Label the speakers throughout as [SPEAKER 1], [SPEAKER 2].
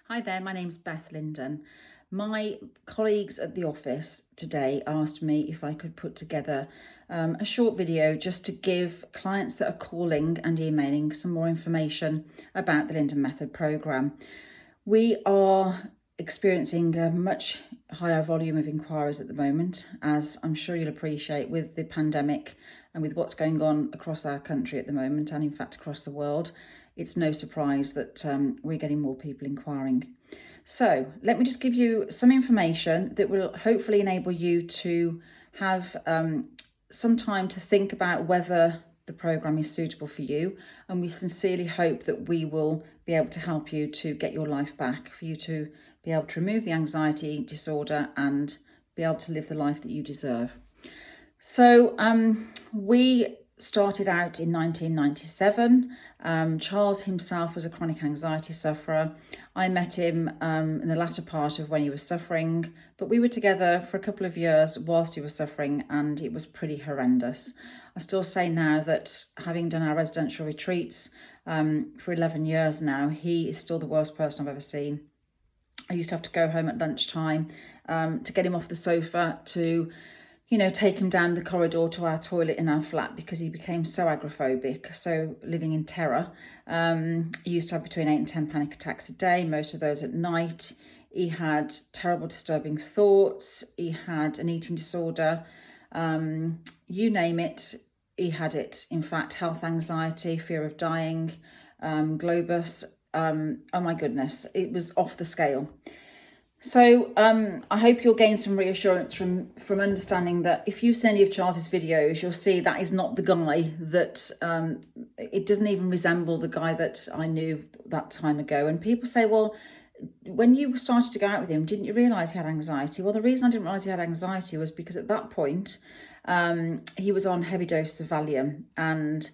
[SPEAKER 1] Hi there, my name's Beth Linden. My colleagues at the office today asked me if I could put together a short video just to give clients that are calling and emailing some more information about the Linden Method programme. We are experiencing a much higher volume of inquiries at the moment, as I'm sure you'll appreciate with the pandemic and with what's going on across our country at the moment, and in fact across the world. It's no surprise that we're getting more people inquiring. So let me just give you some information that will hopefully enable you to have some time to think about whether the programme is suitable for you, and we sincerely hope that we will be able to help you to get your life back, for you to be able to remove the anxiety disorder and be able to live the life that you deserve. So we started out in 1997. Charles himself was a chronic anxiety sufferer. I met him in the latter part of when he was suffering, but we were together for a couple of years whilst he was suffering, and it was pretty horrendous. I still say now that, having done our residential retreats for 11 years now, he is still the worst person I've ever seen. I used to have to go home at lunchtime to get him off the sofa to take him down the corridor to our toilet in our flat, because he became so agoraphobic, so living in terror. He used to have between 8 and 10 panic attacks a day, most of those at night. He had terrible disturbing thoughts. He had an eating disorder. You name it, he had it. In fact, health anxiety, fear of dying, globus. Oh my goodness, it was off the scale. So I hope you'll gain some reassurance from understanding that if you've seen any of Charles's videos, you'll see that is not the guy that, it doesn't even resemble the guy that I knew that time ago. And people say, well, when you started to go out with him, didn't you realise he had anxiety? Well, the reason I didn't realise he had anxiety was because at that point, he was on heavy doses of Valium, and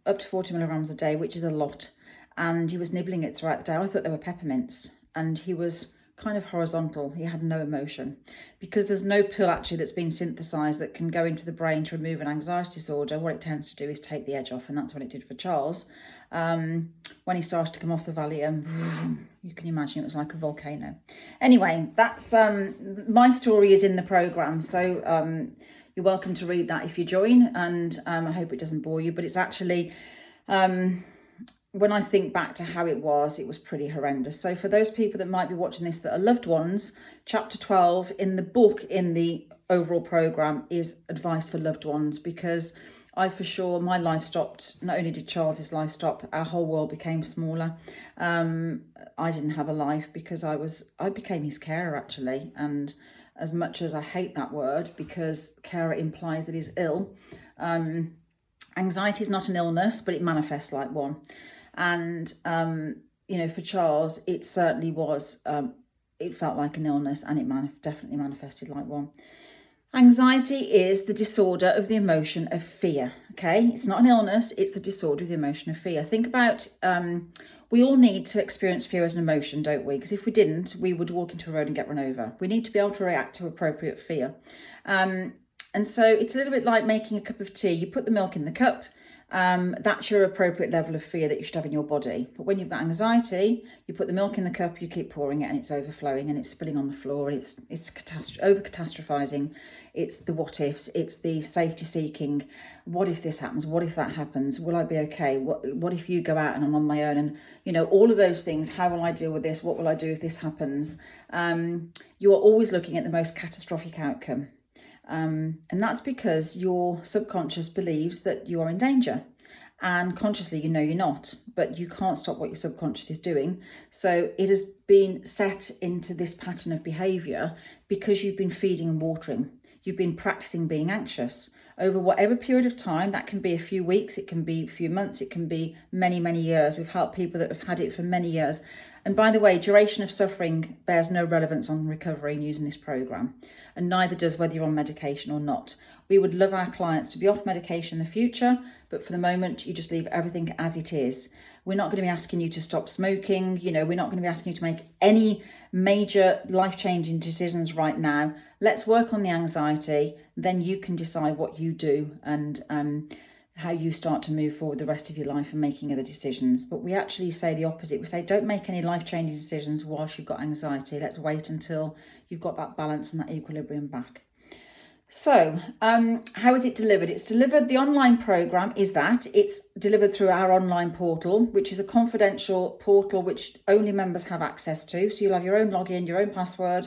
[SPEAKER 1] up to 40 milligrams a day, which is a lot. And he was nibbling it throughout the day. I thought they were peppermints, and he was kind of horizontal. He had no emotion, because there's no pill actually that's been synthesized that can go into the brain to remove an anxiety disorder. What it tends to do is take the edge off, and that's what it did for Charles. When he started to come off the Valium, you can imagine it was like a volcano. Anyway, that's my story is in the program, so you're welcome to read that if you join, and I hope it doesn't bore you, but it's actually when I think back to how it was pretty horrendous. So for those people that might be watching this that are loved ones, chapter 12 in the book, in the overall programme, is advice for loved ones, because my life stopped. Not only did Charles's life stop, our whole world became smaller. I didn't have a life because I became his carer actually. And as much as I hate that word, because carer implies that he's ill, anxiety is not an illness, but it manifests like one. And, for Charles, it certainly was, it felt like an illness, and it definitely manifested like one. Anxiety is the disorder of the emotion of fear, okay? It's not an illness, it's the disorder of the emotion of fear. Think about, we all need to experience fear as an emotion, don't we? Because if we didn't, we would walk into a road and get run over. We need to be able to react to appropriate fear. And so it's a little bit like making a cup of tea. You put the milk in the cup. That's your appropriate level of fear that you should have in your body. But when you've got anxiety, you put the milk in the cup, you keep pouring it, and it's overflowing, and it's spilling on the floor, and it's over catastrophizing. It's the what ifs, it's the safety seeking. What if this happens? What if that happens? Will I be okay? What if you go out and I'm on my own? And all of those things. How will I deal with this? What will I do if this happens? You are always looking at the most catastrophic outcome. And that's because your subconscious believes that you are in danger, and consciously you're not, but you can't stop what your subconscious is doing. So it has been set into this pattern of behavior because you've been feeding and watering. You've been practicing being anxious over whatever period of time. That can be a few weeks, it can be a few months, it can be many, many years. We've helped people that have had it for many years. And by the way, duration of suffering bears no relevance on recovery and using this program, and neither does whether you're on medication or not. We would love our clients to be off medication in the future, but for the moment, you just leave everything as it is. We're not going to be asking you to stop smoking. We're not going to be asking you to make any major life-changing decisions right now. Let's work on the anxiety. Then you can decide what you do, and how you start to move forward the rest of your life and making other decisions. But we actually say the opposite. We say, don't make any life-changing decisions whilst you've got anxiety. Let's wait until you've got that balance and that equilibrium back. So how is it delivered? It's delivered, the online program is that. It's delivered through our online portal, which is a confidential portal which only members have access to. So you'll have your own login, your own password.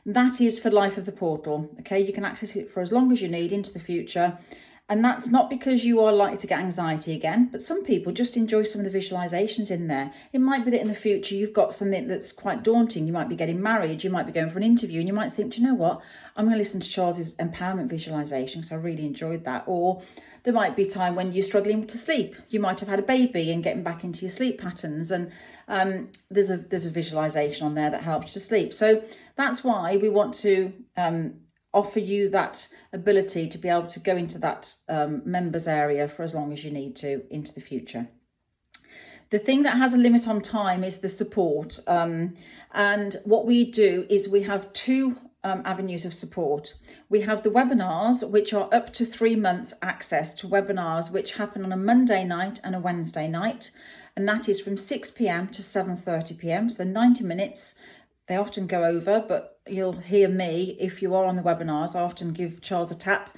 [SPEAKER 1] That is for life of the portal. Okay, you can access it for as long as you need into the future. And that's not because you are likely to get anxiety again, but some people just enjoy some of the visualizations in there. It might be that in the future you've got something that's quite daunting. You might be getting married, you might be going for an interview, and you might think, do you know what? I'm going to listen to Charles's empowerment visualization because I really enjoyed that. Or there might be a time when you're struggling to sleep. You might have had a baby and getting back into your sleep patterns, and there's a visualization on there that helps you to sleep. So that's why we want to offer you that ability to be able to go into that members area for as long as you need to into the future. The thing that has a limit on time is the support. And what we do is we have two avenues of support. We have the webinars, which are up to 3 months access to webinars, which happen on a Monday night and a Wednesday night. And that is from 6 p.m. to 7:30 p.m. So 90 minutes. They often go over, but you'll hear me, if you are on the webinars, I often give Charles a tap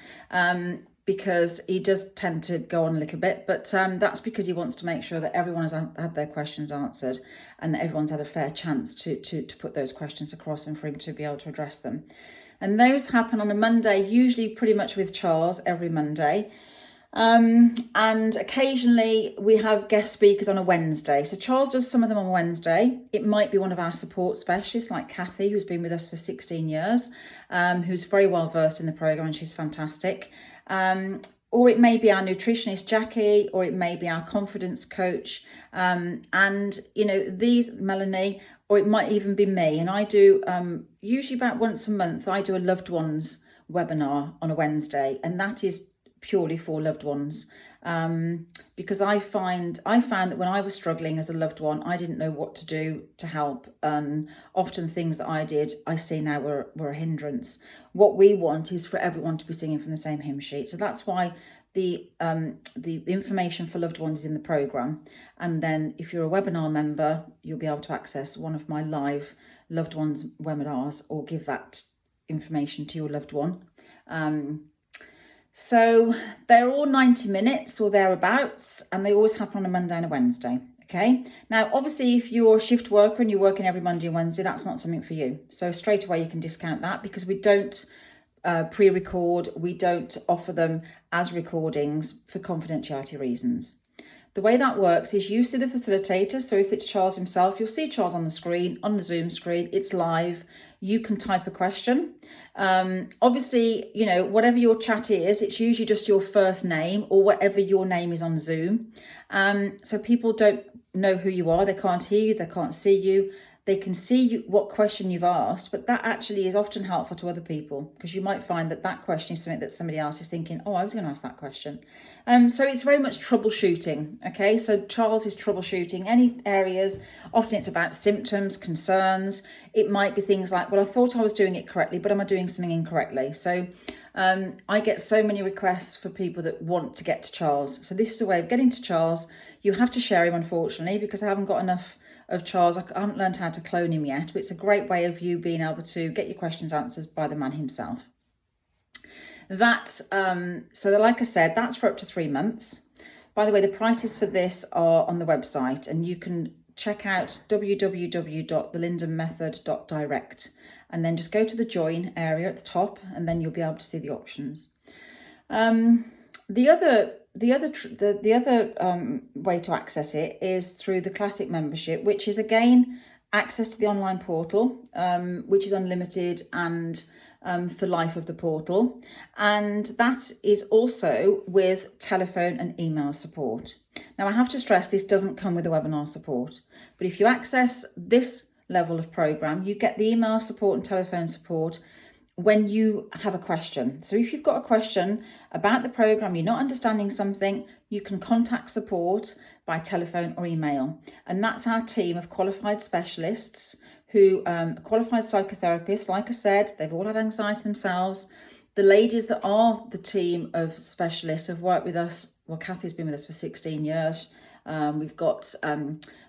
[SPEAKER 1] because he does tend to go on a little bit, but that's because he wants to make sure that everyone has had their questions answered and that everyone's had a fair chance to put those questions across and for him to be able to address them. And those happen on a Monday, usually pretty much with Charles every Monday. And occasionally we have guest speakers on a Wednesday. So Charles does some of them on Wednesday. It might be one of our support specialists like Kathy, who's been with us for 16 years, who's very well versed in the program, and she's fantastic. Or it may be our nutritionist Jackie, or it may be our confidence coach. And you know, Melanie, or it might even be me. And I do usually about once a month, I do a loved ones webinar on a Wednesday, and that is purely for loved ones, because I found that when I was struggling as a loved one, I didn't know what to do to help, and often things that I did I see now were a hindrance. What we want is for everyone to be singing from the same hymn sheet, so that's why the information for loved ones is in the program. And then if you're a webinar member, you'll be able to access one of my live loved ones webinars or give that information to your loved one. So they're all 90 minutes or thereabouts, and they always happen on a Monday and a Wednesday. Okay. Now, obviously, if you're a shift worker and you're working every Monday and Wednesday, that's not something for you. So straight away, you can discount that because we don't pre-record. We don't offer them as recordings for confidentiality reasons. The way that works is you see the facilitator. So if it's Charles himself, you'll see Charles on the screen, on the Zoom screen. It's live. You can type a question. Obviously, you know, whatever your chat is, it's usually just your first name or whatever your name is on Zoom. So people don't know who you are. They can't hear you. They can't see you. They can see you, what question you've asked, but that actually is often helpful to other people because you might find that that question is something that somebody else is thinking, oh, I was going to ask that question. So it's very much troubleshooting. Okay, so Charles is troubleshooting any areas. Often it's about symptoms, concerns. It might be things like, well, I thought I was doing it correctly, but am I doing something incorrectly? So I get so many requests for people that want to get to Charles. So this is a way of getting to Charles. You have to share him, unfortunately, because I haven't got enough of Charles. I haven't learned how to clone him yet, but it's a great way of you being able to get your questions answered by the man himself. So like I said, that's for up to 3 months. By the way, the prices for this are on the website, and you can check out www.thelindenmethod.direct and then just go to the join area at the top, and then you'll be able to see the options. The other way to access it is through the classic membership, which is again access to the online portal, which is unlimited and for life of the portal, and that is also with telephone and email support. Now I have to stress this doesn't come with the webinar support, but if you access this level of program, you get the email support and telephone support when you have a question. So if you've got a question about the program, you're not understanding something, you can contact support by telephone or email. And that's our team of qualified specialists who qualified psychotherapists. Like I said, they've all had anxiety themselves. The ladies that are the team of specialists have worked with us. Well, Kathy's been with us for 16 years. We've got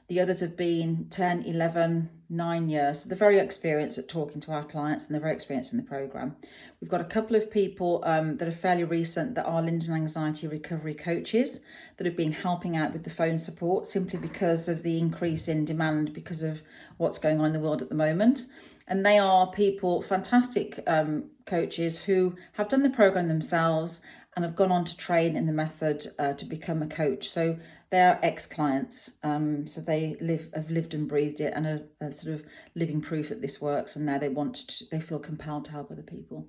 [SPEAKER 1] the others have been 10, 11, 9 years. So they're very experienced at talking to our clients, and they're very experienced in the programme. We've got a couple of people that are fairly recent that are Linden Anxiety Recovery coaches that have been helping out with the phone support simply because of the increase in demand because of what's going on in the world at the moment. And they are people, fantastic coaches who have done the programme themselves and have gone on to train in the method to become a coach. So they're ex-clients, so they have lived and breathed it and are sort of living proof that this works, and now they feel compelled to help other people.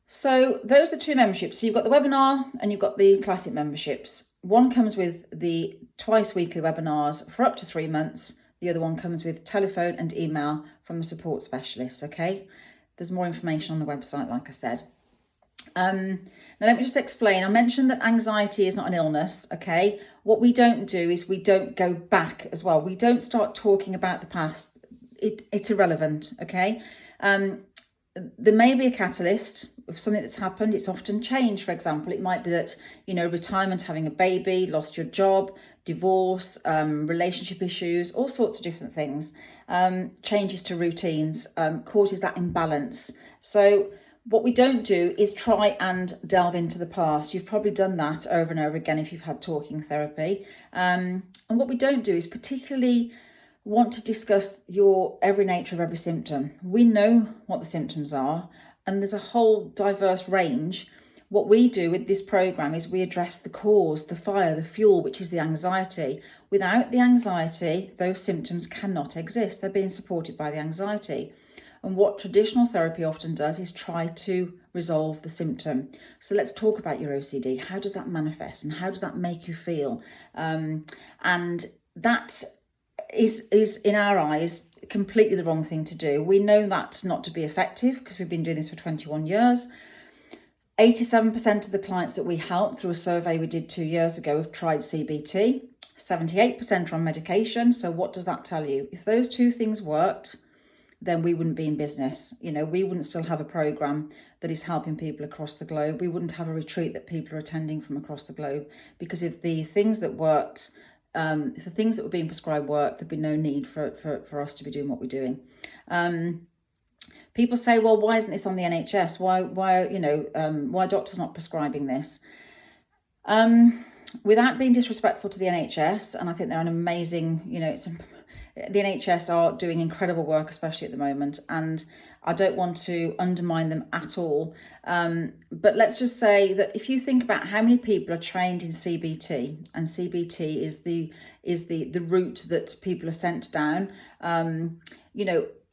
[SPEAKER 1] So those are the two memberships. So you've got the webinar and you've got the classic memberships. One comes with the twice weekly webinars for up to 3 months. The other one comes with telephone and email from the support specialist, okay? There's more information on the website, like I said. Now let me just explain. I mentioned that anxiety is not an illness, okay? What we don't do is we don't go back as well. We don't start talking about the past. It's irrelevant, okay? There may be a catalyst of something that's happened. It's often change, for example. It might be that, retirement, having a baby, lost your job, divorce, relationship issues, all sorts of different things. Changes to routines causes that imbalance. So what we don't do is try and delve into the past. You've probably done that over and over again if you've had talking therapy. And what we don't do is particularly want to discuss your every nature of every symptom. We know what the symptoms are, and there's a whole diverse range. What we do with this program is we address the cause, the fire, the fuel, which is the anxiety. Without the anxiety, those symptoms cannot exist. They're being supported by the anxiety. And what traditional therapy often does is try to resolve the symptom. So let's talk about your OCD. How does that manifest and how does that make you feel? And that is in our eyes completely the wrong thing to do. We know that not to be effective because we've been doing this for 21 years. 87% of the clients that we helped through a survey we did 2 years ago have tried CBT. 78% are on medication. So what does that tell you? If those two things worked, then we wouldn't be in business. We wouldn't still have a program that is helping people across the globe. We wouldn't have a retreat that people are attending from across the globe, because if the things that worked, if the things that were being prescribed work, there'd be no need for us to be doing what we're doing. People say, well, why isn't this on the NHS? Why are doctors not prescribing this? Without being disrespectful to the NHS, and I think they're an amazing, the NHS are doing incredible work, especially at the moment, and I don't want to undermine them at all. But let's just say that if you think about how many people are trained in CBT, and CBT is the route that people are sent down,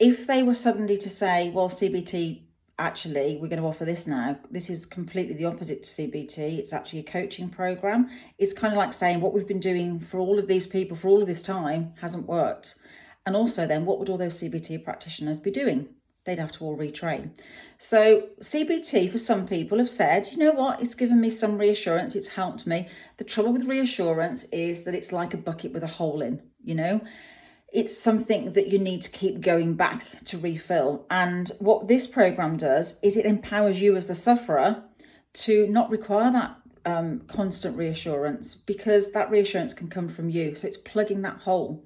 [SPEAKER 1] if they were suddenly to say, well, CBT, actually, we're going to offer this now. This is completely the opposite to CBT. It's actually a coaching program. It's kind of like saying what we've been doing for all of these people for all of this time hasn't worked. And also then what would all those CBT practitioners be doing? They'd have to all retrain. So CBT for some people have said, you know what, it's given me some reassurance. It's helped me. The trouble with reassurance is that it's like a bucket with a hole in, It's something that you need to keep going back to refill. And what this program does is it empowers you as the sufferer to not require that constant reassurance, because that reassurance can come from you. So it's plugging that hole.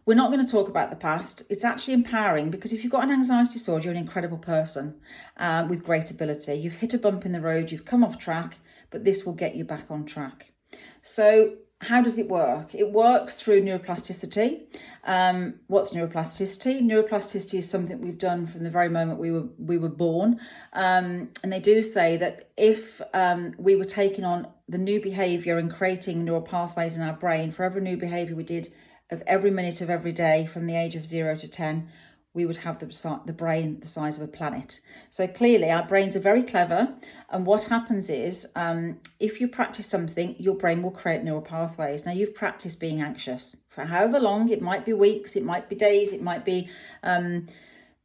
[SPEAKER 1] We're not going to talk about the past. It's actually empowering, because if you've got an anxiety disorder, you're an incredible person with great ability. You've hit a bump in the road, you've come off track, but this will get you back on track. So how does it work? It works through neuroplasticity. What's neuroplasticity? Neuroplasticity is something we've done from the very moment we were born. And they do say that if we were taking on the new behaviour and creating neural pathways in our brain for every new behaviour we did of every minute of every day from the age of 0 to 10, we would have the brain the size of a planet. So clearly our brains are very clever, and what happens is if you practice something, your brain will create neural pathways. Now, you've practiced being anxious for however long. It might be weeks, it might be days, it might be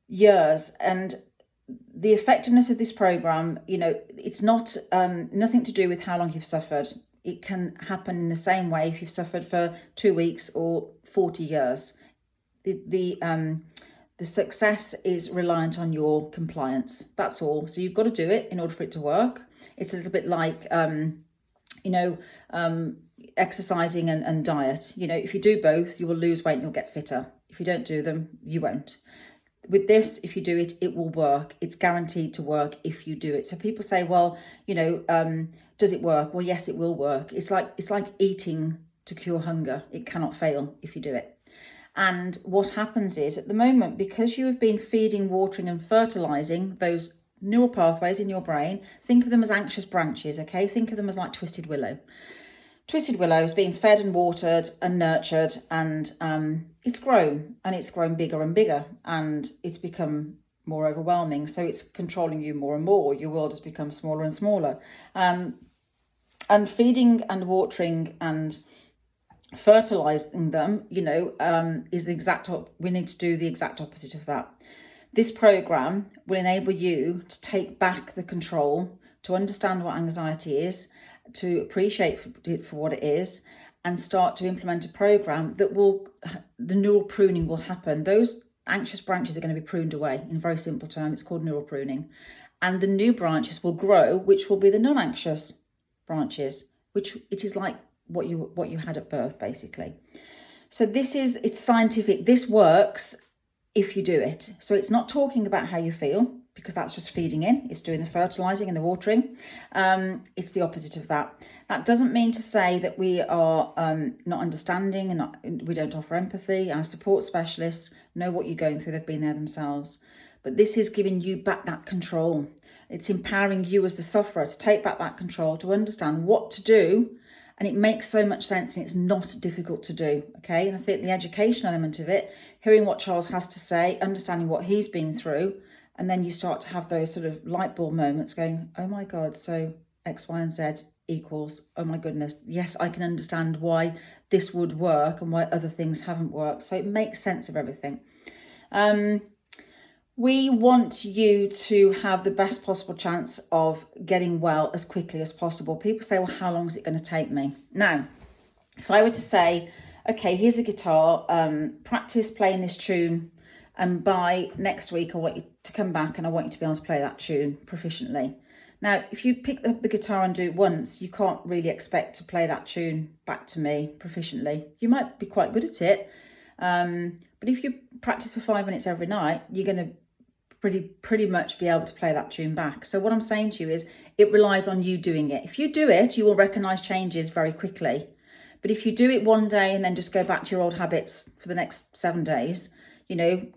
[SPEAKER 1] years, and the effectiveness of this program, it's not nothing to do with how long you've suffered. It can happen in the same way if you've suffered for 2 weeks or 40 years. The success is reliant on your compliance. That's all. So you've got to do it in order for it to work. It's a little bit like, exercising and diet. If you do both, you will lose weight and you'll get fitter. If you don't do them, you won't. With this, if you do it, it will work. It's guaranteed to work if you do it. So people say, well, does it work? Well, yes, it will work. It's like eating to cure hunger. It cannot fail if you do it. And what happens is, at the moment, because you have been feeding, watering and fertilizing those neural pathways in your brain, think of them as anxious branches, okay? Think of them as like twisted willow. Twisted willow is being fed and watered and nurtured, and it's grown bigger and bigger, and it's become more overwhelming. So it's controlling you more and more. Your world has become smaller and smaller. And feeding and watering and fertilizing them, is the exact we need to do the exact opposite of that. This program will enable you to take back the control, to understand what anxiety is, to appreciate it for what it is, and start to implement a program that the neural pruning will happen. Those anxious branches are going to be pruned away. In very simple terms, it's called neural pruning. And the new branches will grow, which will be the non-anxious branches, which it is like what you had at birth, basically. So it's scientific. This works if you do it. So it's not talking about how you feel, because that's just feeding in. It's doing the fertilizing and the watering. It's the opposite of that. That doesn't mean to say that we are not understanding and we don't offer empathy. Our support specialists know what you're going through. They've been there themselves. But this is giving you back that control. It's empowering you as the sufferer to take back that control, to understand what to do. And it makes so much sense, and it's not difficult to do, okay? And I think the education element of it, hearing what Charles has to say, understanding what he's been through, and then you start to have those sort of light bulb moments going, oh my God, so X, Y, and Z equals, oh my goodness, yes, I can understand why this would work and why other things haven't worked. So it makes sense of everything. We want you to have the best possible chance of getting well as quickly as possible. People say, well, how long is it going to take me? Now, if I were to say, okay, here's a guitar, practice playing this tune, and by next week, I want you to come back and I want you to be able to play that tune proficiently. Now, if you pick up the guitar and do it once, you can't really expect to play that tune back to me proficiently. You might be quite good at it, but if you practice for 5 minutes every night, you're going to pretty much be able to play that tune back. So what I'm saying to you is, it relies on you doing it. If you do it, you will recognize changes very quickly. But if you do it one day and then just go back to your old habits for the next 7 days,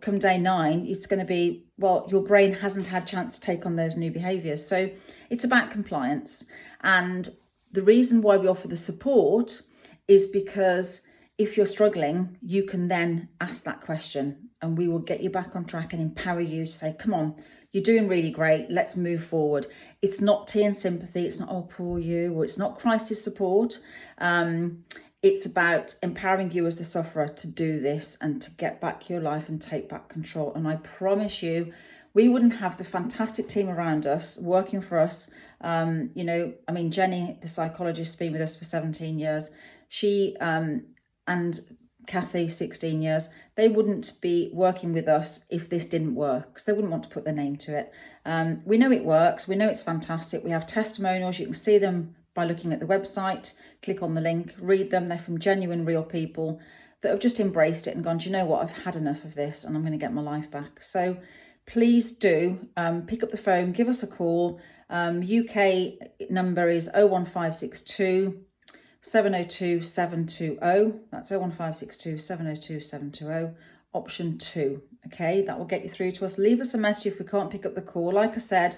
[SPEAKER 1] come day 9, it's going to be, well, your brain hasn't had a chance to take on those new behaviours. So it's about compliance. And the reason why we offer the support is because if you're struggling, you can then ask that question and we will get you back on track and empower you to say, come on, you're doing really great, let's move forward. It's not tea and sympathy, it's not, oh, poor you, or it's not crisis support. It's about empowering you as the sufferer to do this and to get back your life and take back control. And I promise you, we wouldn't have the fantastic team around us working for us. Jenny, the psychologist, has been with us for 17 years. She and Kathy, 16 years, they wouldn't be working with us if this didn't work, because they wouldn't want to put their name to it. We know it works. We know it's fantastic. We have testimonials. You can see them by looking at the website. Click on the link, read them. They're from genuine, real people that have just embraced it and gone, do you know what? I've had enough of this and I'm going to get my life back. So please do pick up the phone, give us a call. UK number is 01562 702 720. That's 01562 702 720. Option 2. Okay, that will get you through to us. Leave us a message if we can't pick up the call. Like I said,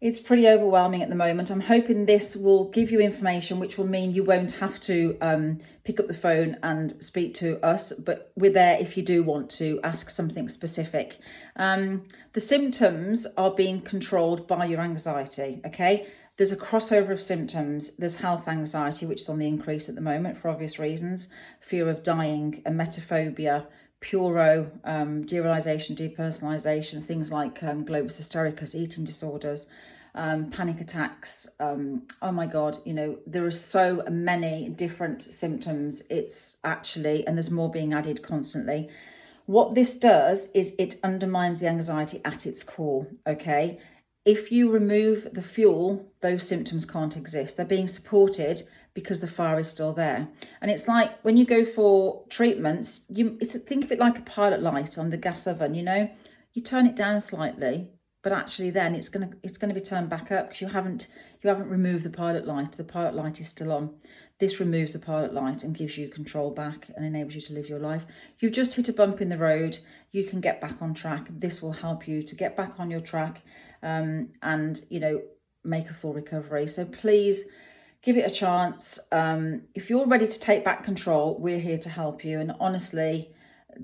[SPEAKER 1] it's pretty overwhelming at the moment. I'm hoping this will give you information which will mean you won't have to pick up the phone and speak to us, but we're there if you do want to ask something specific. The symptoms are being controlled by your anxiety, okay? There's a crossover of symptoms. There's health anxiety, which is on the increase at the moment for obvious reasons, fear of dying, emetophobia, puro, derealization, depersonalization, things like globus hystericus, eating disorders, panic attacks. Oh my God, there are so many different symptoms. It's actually, and there's more being added constantly. What this does is it undermines the anxiety at its core, okay? If you remove the fuel, those symptoms can't exist. They're being supported because the fire is still there. And it's like when you go for treatments, think of it like a pilot light on the gas oven, you turn it down slightly, but actually then it's gonna be turned back up because you haven't removed the pilot light. The pilot light is still on. This removes the pilot light and gives you control back and enables you to live your life. You've just hit a bump in the road. You can get back on track. This will help you to get back on your track and, make a full recovery. So please give it a chance. If you're ready to take back control, we're here to help you. And honestly,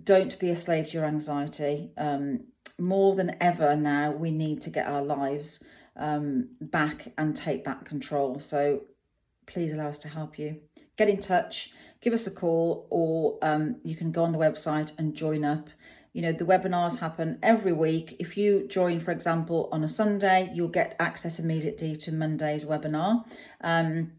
[SPEAKER 1] don't be a slave to your anxiety. More than ever now, we need to get our lives back and take back control. So please allow us to help you. Get in touch, give us a call, or you can go on the website and join up. The webinars happen every week. If you join, for example, on a Sunday, you'll get access immediately to Monday's webinar, and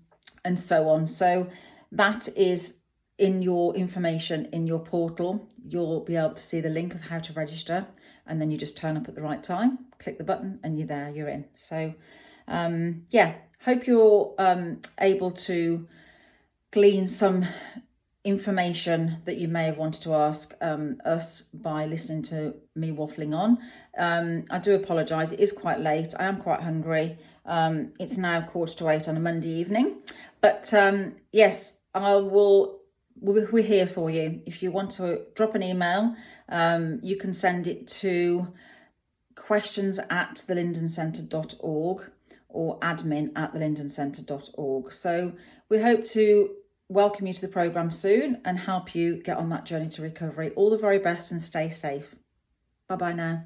[SPEAKER 1] so on. So that is in your information in your portal. You'll be able to see the link of how to register, and then you just turn up at the right time, click the button, and you're there, you're in. So hope you're able to glean some information that you may have wanted to ask us by listening to me waffling on. I do apologise, it is quite late. I am quite hungry. It's now 7:45 on a Monday evening. But yes, we're here for you. If you want to drop an email, you can send it to questions@thelindencentre.org or admin@thelindencentre.org. So we hope to welcome you to the programme soon and help you get on that journey to recovery. All the very best and stay safe. Bye-bye now.